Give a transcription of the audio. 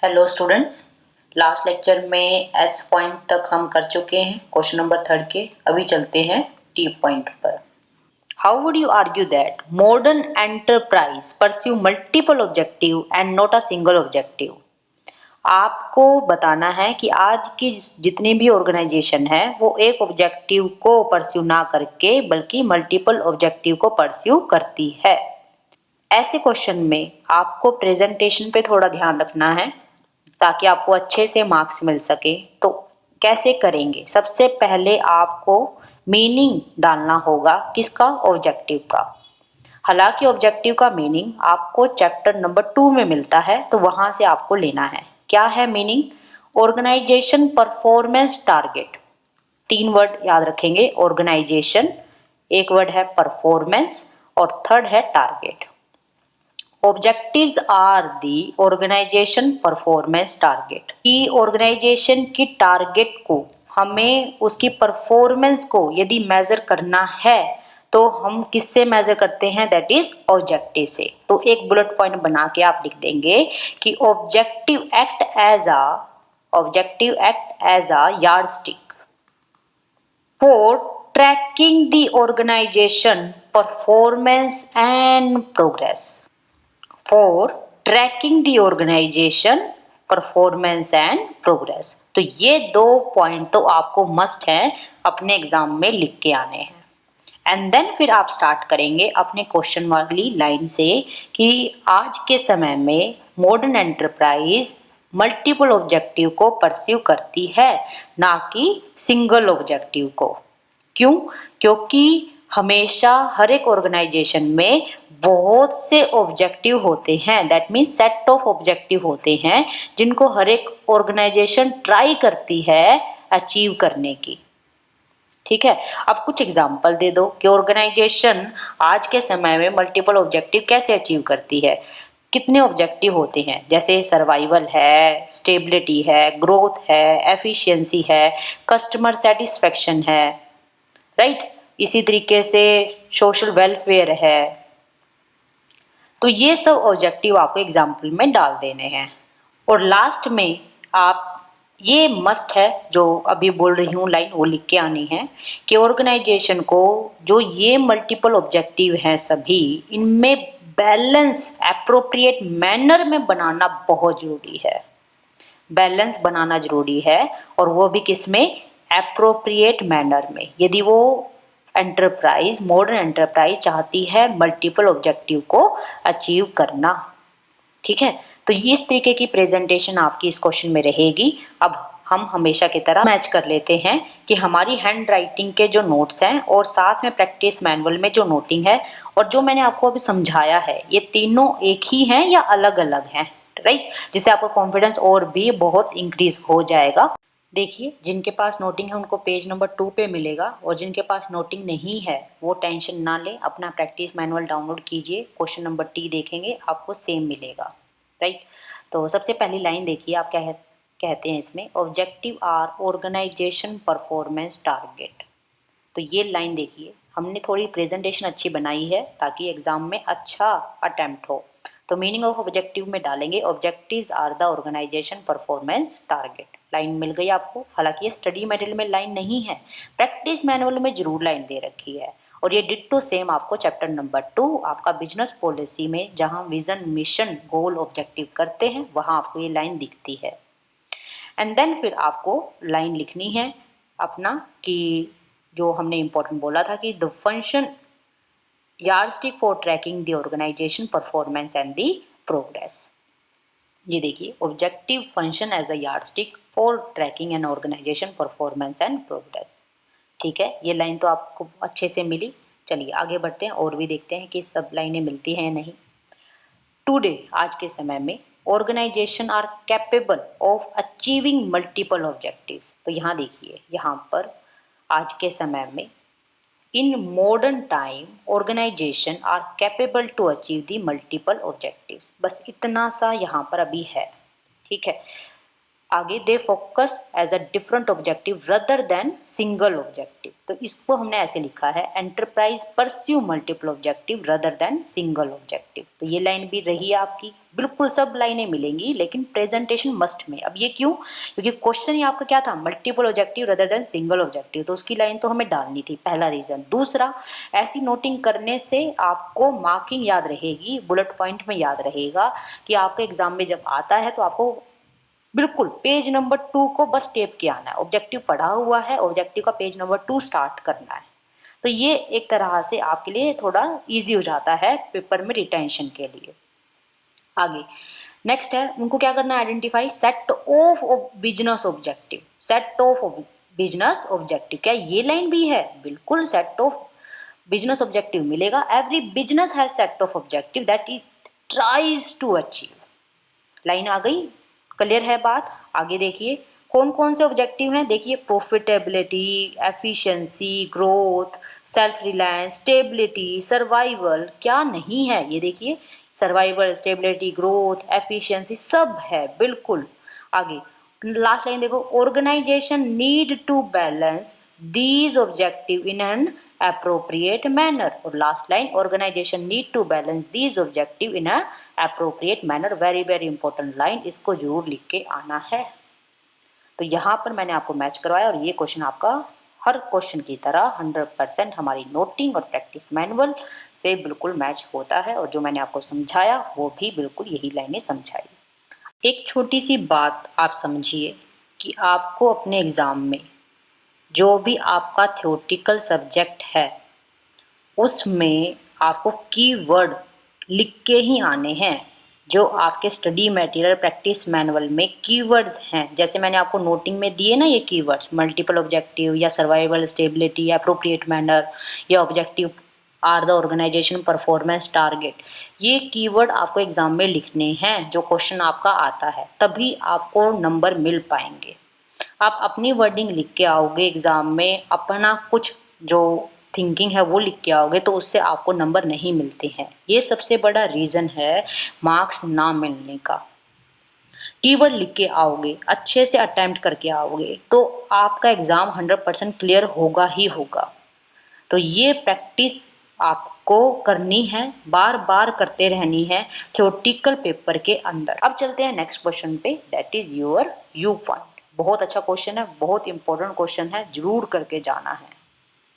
Hello students, last lecture में S point तक हम कर चुके हैं क्वेश्चन नंबर 3 के। अभी चलते हैं टी पॉइंट पर। How would you argue that modern enterprise pursue multiple objective and not a single objective. आपको बताना है कि आज की जितनी भी ऑर्गेनाइजेशन है वो एक ऑब्जेक्टिव को परस्यू ना करके बल्कि मल्टीपल ऑब्जेक्टिव को परस्यू करती है। ऐसे क्वेश्चन में आपको प्रेजेंटेशन पे थोड़ा ध्यान रखना है ताकि आपको अच्छे से मार्क्स मिल सके। तो कैसे करेंगे? सबसे पहले आपको मीनिंग डालना होगा किसका? ऑब्जेक्टिव का। हालांकि ऑब्जेक्टिव का मीनिंग आपको चैप्टर नंबर 2 में मिलता है, तो वहां से आपको लेना है। क्या है meaning? Organisation performance target. 3 word याद रखेंगे। ऑर्गेनाइजेशन, एक वर्ड है परफॉर्मेंस और थर्ड है target. Objectives are the organisation performance target. की ऑर्गेनाइजेशन की टारगेट को, हमें उसकी परफॉर्मेंस को यदि मेजर करना है तो हम किससे मेजर करते हैं? दैट इज ऑब्जेक्टिव से। तो एक बुलेट पॉइंट बना के आप लिख देंगे कि objective act as a yardstick for tracking the organisation performance and progress. For tracking the organisation performance and progress. तो ये 2 पॉइंट तो आपको मस्ट है अपने एग्जाम में लिख के आने हैं। एंड देन फिर आप स्टार्ट करेंगे अपने क्वेश्चन वाली लाइन से कि आज के समय में मॉडर्न एंटरप्राइज मल्टीपल ऑब्जेक्टिव को परस्यू करती है, ना कि सिंगल ऑब्जेक्टिव को। क्यों? क्योंकि हमेशा हर एक ऑर्गेनाइजेशन में बहुत से ऑब्जेक्टिव होते हैं, that means set of objective होते हैं जिनको हर एक ऑर्गेनाइजेशन ट्राई करती है अचीव करने की। ठीक है, अब कुछ एग्जाम्पल दे दो कि ऑर्गेनाइजेशन आज के समय में मल्टीपल ऑब्जेक्टिव कैसे अचीव करती है। कितने ऑब्जेक्टिव होते हैं? जैसे सर्वाइवल है, स्टेबिलिटी है, ग्रोथ है, एफिशिएंसी है, कस्टमर सेटिस्फेक्शन है, राइट। इसी तरीके से सोशल वेलफेयर है। तो ये सब ऑब्जेक्टिव आपको एग्जाम्पल में डाल देने हैं। और लास्ट में आप ये मस्ट है जो अभी बोल रही हूँ लाइन, वो लिख के आनी है कि ऑर्गेनाइजेशन को जो ये मल्टीपल ऑब्जेक्टिव हैं सभी, इनमें बैलेंस एप्रोप्रिएट मैनर में बनाना बहुत जरूरी है। बैलेंस बनाना जरूरी है, और वो भी किसमें? एप्रोप्रिएट मैनर में। यदि वो एंटरप्राइज, मॉडर्न एंटरप्राइज चाहती है मल्टीपल ऑब्जेक्टिव को अचीव करना। ठीक है, तो इस तरीके की प्रेजेंटेशन आपकी इस क्वेश्चन में रहेगी। अब हम हमेशा की तरह मैच कर लेते हैं कि हमारी हैंड राइटिंग के जो नोट्स हैं और साथ में प्रैक्टिस मैनुअल में जो नोटिंग है और जो मैंने आपको अभी समझाया है, ये तीनों एक ही हैं या अलग अलग हैं, राइट। जिससे आपका कॉन्फिडेंस और भी बहुत इंक्रीज हो जाएगा। देखिए, जिनके पास नोटिंग है उनको पेज नंबर 2 पे मिलेगा, और जिनके पास नोटिंग नहीं है वो टेंशन ना ले, अपना प्रैक्टिस मैनुअल डाउनलोड कीजिए, क्वेश्चन नंबर टी देखेंगे आपको सेम मिलेगा, राइट। तो सबसे पहली लाइन देखिए, आप क्या कहते हैं इसमें? Objective are organisation performance target. तो ये लाइन देखिए, हमने थोड़ी प्रेजेंटेशन अच्छी बनाई है ताकि एग्जाम में अच्छा अटेम्प्ट हो। तो मीनिंग ऑफ ऑब्जेक्टिव में डालेंगे objectives are the organisation performance target. Line मिल गई आपको। हालांकि ये स्टडी मटेरियल में लाइन नहीं है, प्रैक्टिस मैनुअल में जरूर लाइन दे रखी है। और ये डिट्टो सेम आपको चैप्टर नंबर 2 आपका बिजनेस पॉलिसी में, जहां विजन, मिशन, गोल, ऑब्जेक्टिव करते हैं, वहां आपको ये लाइन दिखती है। एंड देन फिर आपको लाइन लिखनी है अपना कि जो हमने इंपॉर्टेंट बोला था कि the function yardstick for tracking the organisation performance and the progress. ये देखिए, objective function as a yardstick for tracking an organisation performance and progress. ठीक है, ये लाइन तो आपको अच्छे से मिली। चलिए आगे बढ़ते हैं और भी देखते हैं कि सब लाइनें मिलती हैं या नहीं। टुडे, आज के समय में, organisation are capable of achieving multiple objectives. तो यहाँ देखिए, यहाँ पर आज के समय में, in modern time organisation are capable to achieve the multiple objectives. बस इतना सा यहाँ पर अभी है। ठीक है, आगे they focus as a different objective rather than single objective, तो इसको हमने ऐसे लिखा है, enterprise pursue multiple objective rather than single objective. तो ये लाइन भी रही है आपकी, बिल्कुल सब लाइनें मिलेंगी लेकिन प्रेजेंटेशन मस्ट में। अब ये क्यों? क्योंकि क्वेश्चन ही आपका क्या था, multiple objective rather than single objective, तो उसकी लाइन तो हमें डालनी थी, पहला रीजन। दूसरा, ऐसी नोटिंग करने से आपको मार्किंग याद रहेगी, बुलेट पॉइंट में याद रहेगा कि आपके एग्जाम में जब आता है तो आपको बिल्कुल पेज नंबर 2 को बस टेप के आना है, ऑब्जेक्टिव पढ़ा हुआ है, ऑब्जेक्टिव का पेज नंबर 2 स्टार्ट करना है। तो ये एक तरह से आपके लिए थोड़ा इजी हो जाता है पेपर में रिटेंशन के लिए। आगे नेक्स्ट है, उनको क्या करना है, identify set of business objective. Set of business objective, क्या ये लाइन भी है? बिल्कुल, सेट ऑफ बिजनेस ऑब्जेक्टिव मिलेगा। Every business has set of objective that it tries to achieve. Line आ गई, क्लियर है बात? आगे देखिए कौन कौन से ऑब्जेक्टिव हैं, देखिए profitability, efficiency, growth, self reliance, stability, survival, क्या नहीं है ये देखिए, सर्वाइवल, स्टेबिलिटी, ग्रोथ, एफिशिएंसी सब है बिल्कुल। आगे लास्ट लाइन देखो, organisation need to balance these objective in an appropriate manner, और last line, organisation need to balance these objective in a appropriate manner। Very very important line, इसको जरूर लिख के आना है। तो यहाँ पर मैंने आपको मैच करवाया और ये क्वेश्चन आपका हर क्वेश्चन की तरह 100% हमारी नोटिंग और प्रैक्टिस मैनुअल से बिल्कुल मैच होता है, और जो मैंने आपको समझाया वो भी बिल्कुल यही लाइनें समझाई। एक छोटी सी बात आप समझिए कि आपको अपने एग्ज़ाम में जो भी आपका थ्योरेटिकल सब्जेक्ट है उसमें आपको कीवर्ड लिख के ही आने हैं। जो आपके स्टडी मटेरियल प्रैक्टिस मैनुअल में कीवर्ड्स हैं, जैसे मैंने आपको नोटिंग में दिए ना ये कीवर्ड्स, मल्टीपल ऑब्जेक्टिव या सर्वाइवल, स्टेबिलिटी, एप्रोप्रिएट मैनर या objective are the organisation performance target, ये कीवर्ड आपको एग्जाम में लिखने हैं जो क्वेश्चन आपका आता है, तभी आपको नंबर मिल पाएंगे। आप अपनी वर्डिंग लिख के आओगे एग्जाम में, अपना कुछ जो थिंकिंग है वो लिख के आओगे, तो उससे आपको नंबर नहीं मिलते हैं। ये सबसे बड़ा रीज़न है मार्क्स ना मिलने का। कीवर्ड लिख के आओगे, अच्छे से अटेम्प्ट करके आओगे, तो आपका एग्ज़ाम 100% क्लियर होगा ही होगा। तो ये प्रैक्टिस आपको करनी है, बार बार करते रहनी है थ्योरेटिकल पेपर के अंदर। अब चलते हैं नेक्स्ट क्वेश्चन पे, that is your view point. बहुत अच्छा क्वेश्चन है, बहुत इंपॉर्टेंट क्वेश्चन है, जरूर करके जाना है।